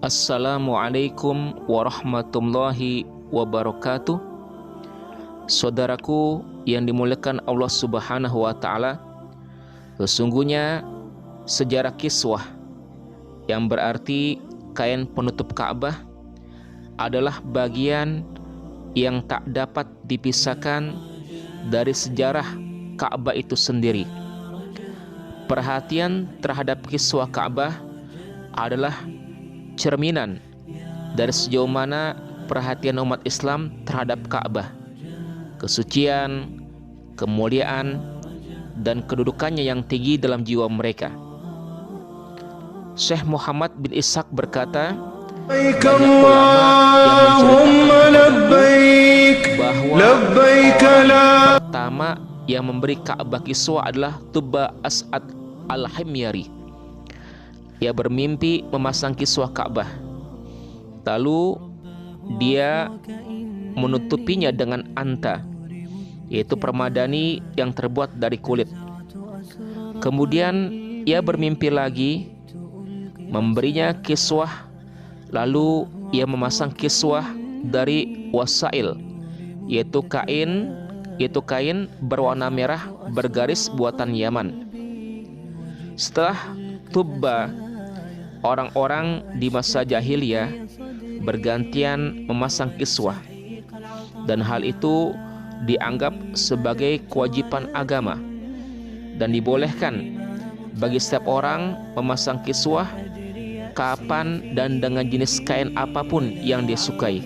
Assalamualaikum warahmatullahi wabarakatuh. Saudaraku yang dimuliakan Allah Subhanahu wa Ta'ala, sesungguhnya sejarah kiswah, yang berarti kain penutup Ka'bah, adalah bagian yang tak dapat dipisahkan dari sejarah Ka'bah itu sendiri. Perhatian terhadap kiswah Ka'bah adalah cerminan dari sejauh mana perhatian umat Islam terhadap Ka'bah, kesucian, kemuliaan, dan kedudukannya yang tinggi dalam jiwa mereka. Syekh Muhammad bin Ishaq berkata, banyak ulama yang menceritakan bahwa orang pertama yang memberi Ka'bah kiswah adalah Tubba As'ad al-Himyari. Ia bermimpi memasang kiswah Ka'bah, lalu dia menutupinya dengan anta, yaitu permadani yang terbuat dari kulit. Kemudian ia bermimpi lagi memberinya kiswah, lalu ia memasang kiswah dari wasail, yaitu kain berwarna merah bergaris buatan Yaman. Setelah Tubba, orang-orang di masa jahiliyah bergantian memasang kiswah, dan hal itu dianggap sebagai kewajiban agama dan dibolehkan bagi setiap orang memasang kiswah kapan dan dengan jenis kain apapun yang dia sukai.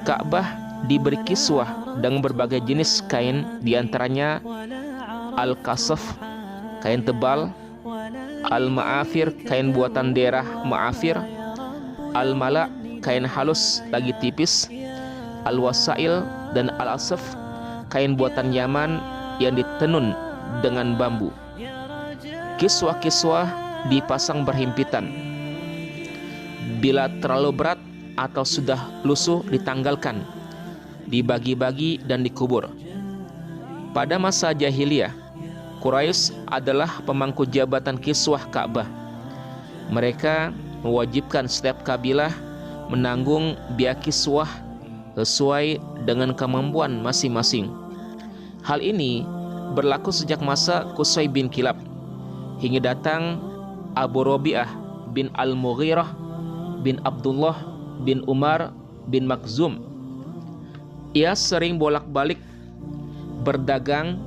Ka'bah diberi kiswah dengan berbagai jenis kain, diantaranya al-kasaf, kain tebal, al-ma'afir, kain buatan daerah Ma'afir, al-mala, kain halus lagi tipis, al-wasail, dan al-asaf, kain buatan Yaman yang ditenun dengan bambu. Kiswah-kiswah dipasang berhimpitan. Bila terlalu berat atau sudah lusuh ditanggalkan, dibagi-bagi dan dikubur. Pada masa jahiliyah, Quraisy adalah pemangku jabatan kiswah Ka'bah. Mereka mewajibkan setiap kabilah menanggung biaya kiswah sesuai dengan kemampuan masing-masing. Hal ini berlaku sejak masa Qusay bin Kilab hingga datang Abu Rabi'ah bin Al-Mughirah bin Abdullah bin Umar bin Makhzum. Ia sering bolak-balik berdagang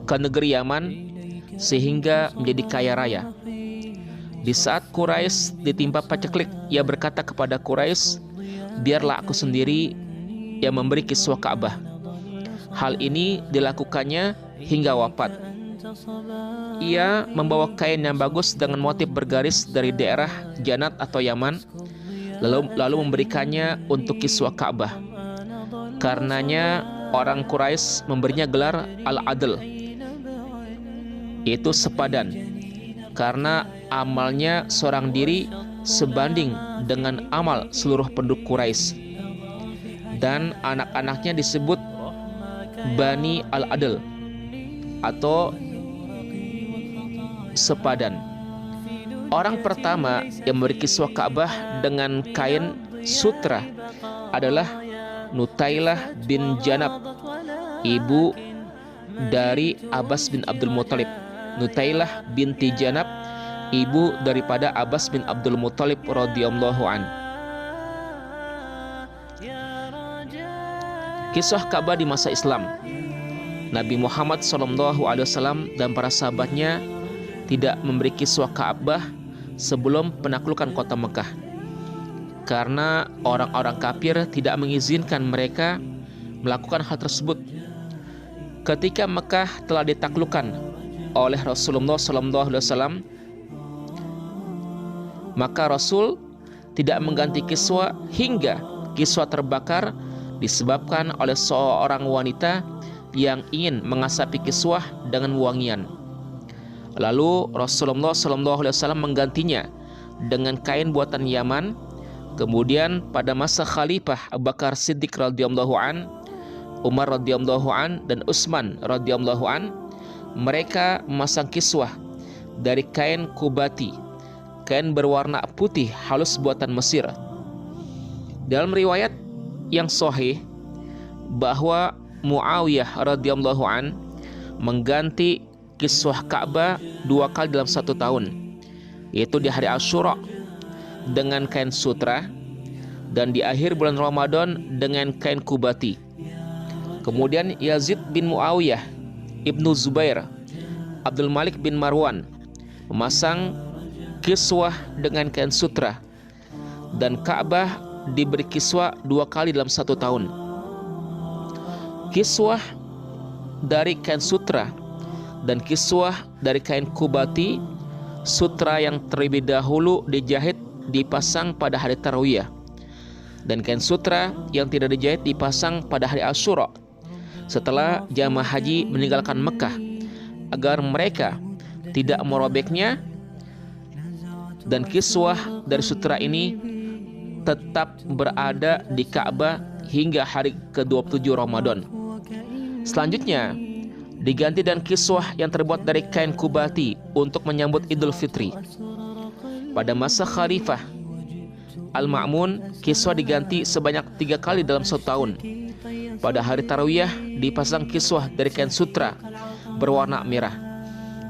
ke negeri Yaman sehingga menjadi kaya raya. Di saat Quraisy ditimpa paceklik, ia berkata kepada Quraisy, biarlah aku sendiri yang memberi kiswah Ka'bah. Hal ini dilakukannya hingga wafat. Ia membawa kain yang bagus dengan motif bergaris dari daerah Janat atau Yaman, lalu memberikannya untuk kiswah Ka'bah. Karenanya orang Quraisy memberinya gelar Al-Adl, yaitu sepadan, karena amalnya seorang diri sebanding dengan amal seluruh penduduk Quraisy. Dan anak-anaknya disebut Bani Al-Adl atau sepadan. Orang pertama yang memberi kiswah Ka'bah dengan kain sutra adalah Nutailah bin Janab, ibu dari Abbas bin Abdul Muthalib. Nutailah binti Janab, ibu daripada Abbas bin Abdul Muthalib radhiyallahu an. Kiswah Ka'bah di masa Islam. Nabi Muhammad SAW dan para sahabatnya tidak memberi kiswah Ka'bah sebelum penaklukan kota Mekah, karena orang-orang kafir tidak mengizinkan mereka melakukan hal tersebut. Ketika Mekah telah ditaklukkan oleh Rasulullah SAW, maka Rasul tidak mengganti kiswah hingga kiswah terbakar disebabkan oleh seorang wanita yang ingin mengasapi kiswah dengan wangian. Lalu Rasulullah SAW menggantinya dengan kain buatan Yaman. Kemudian pada masa Khalifah Abu Bakar Siddiq radhiyallahu an, Umar radhiyallahu an, dan Utsman radhiyallahu an, mereka memasang kiswah dari kain kubati, kain berwarna putih halus buatan Mesir. Dalam riwayat yang sahih bahwa Muawiyah radhiyallahu an mengganti kiswah Ka'bah 2 kali dalam 1 tahun, yaitu di hari Asyura dengan kain sutra dan di akhir bulan Ramadan dengan kain kubati. Kemudian Yazid bin Muawiyah, Ibnu Zubair, Abdul Malik bin Marwan memasang kiswah dengan kain sutra, dan Ka'bah diberi kiswah 2 kali dalam 1 tahun. Kiswah dari kain sutra dan kiswah dari kain kubati, sutra yang terlebih dahulu dijahit dipasang pada hari Tarwiyah, dan kain sutra yang tidak dijahit dipasang pada hari Asyura setelah jamaah haji meninggalkan Mekah, agar mereka tidak merobeknya, dan kiswah dari sutra ini tetap berada di Ka'bah hingga hari ke-27 Ramadan. Selanjutnya diganti dengan kiswah yang terbuat dari kain kubati untuk menyambut Idul Fitri. Pada masa Khalifah Al-Ma'mun, kiswah diganti sebanyak 3 kali dalam 1 tahun. Pada hari Tarwiyah dipasang kiswah dari kain sutra berwarna merah.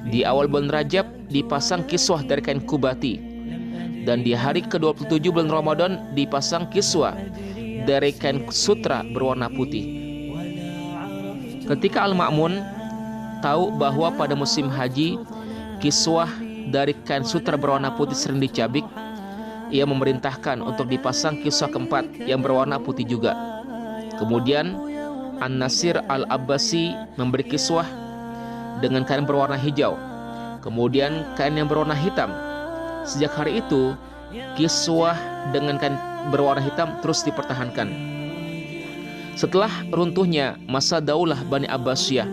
Di awal bulan Rajab dipasang kiswah dari kain kubati, dan di hari ke-27 bulan Ramadan dipasang kiswah dari kain sutra berwarna putih. Ketika Al-Ma'mun tahu bahwa pada musim haji kiswah dari kain sutra berwarna putih sering dicabik, ia memerintahkan untuk dipasang kiswah keempat yang berwarna putih juga. Kemudian An-Nasir Al-Abbasi memberi kiswah dengan kain berwarna hijau, kemudian kain yang berwarna hitam. Sejak hari itu, kiswah dengan kain berwarna hitam terus dipertahankan. Setelah runtuhnya masa daulah Bani Abbasiyah,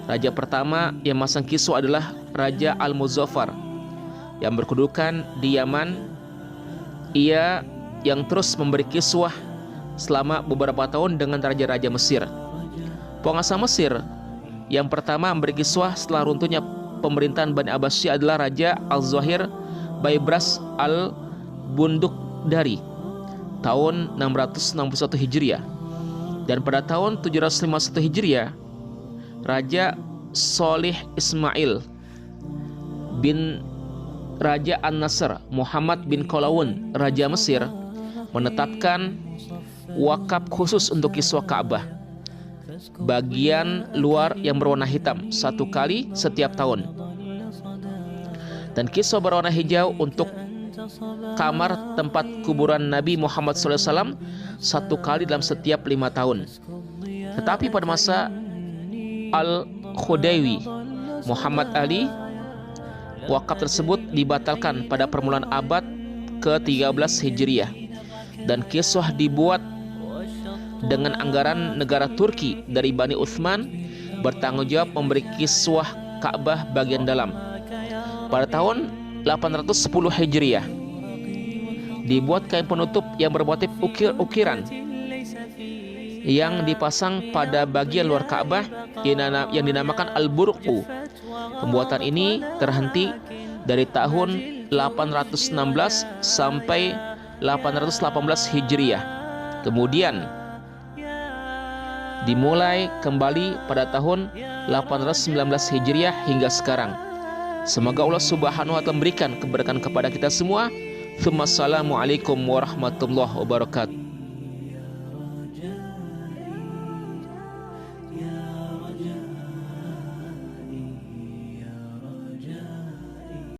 raja pertama yang masang kiswah adalah Raja Al-Muzaffar yang berkedudukan di Yaman. Ia yang terus memberi kiswah selama beberapa tahun dengan raja-raja Mesir. Penguasa Mesir yang pertama memberi kiswah setelah runtuhnya pemerintahan Bani Abbasiyah adalah Raja Al-Zahir Baibras Al-Bundukdari tahun 661 Hijriah, dan pada tahun 751 Hijriah Raja Sholih Ismail bin Raja An-Nasr Muhammad bin Qalawun Raja Mesir menetapkan wakaf khusus untuk kiswah Ka'bah bagian luar yang berwarna hitam 1 kali setiap tahun, dan kiswah berwarna hijau untuk kamar tempat kuburan Nabi Muhammad SAW 1 kali dalam setiap 5 tahun. Tetapi pada masa Al-Khudaiwi Muhammad Ali, wakaf tersebut dibatalkan pada permulaan abad ke-13 Hijriah, dan kiswah dibuat dengan anggaran negara Turki dari Bani Uthman bertanggung jawab memberi kiswah Ka'bah bagian dalam. Pada tahun 810 Hijriah dibuat kain penutup yang bermotif ukiran yang dipasang pada bagian luar Ka'bah yang dinamakan Al-Burqu. Pembuatan ini terhenti dari tahun 816 sampai 818 Hijriah. Kemudian dimulai kembali pada tahun 819 Hijriah hingga sekarang. Semoga Allah Subhanahu wa Ta'ala memberikan keberkahan kepada kita semua. Assalamualaikum warahmatullahi wabarakatuh.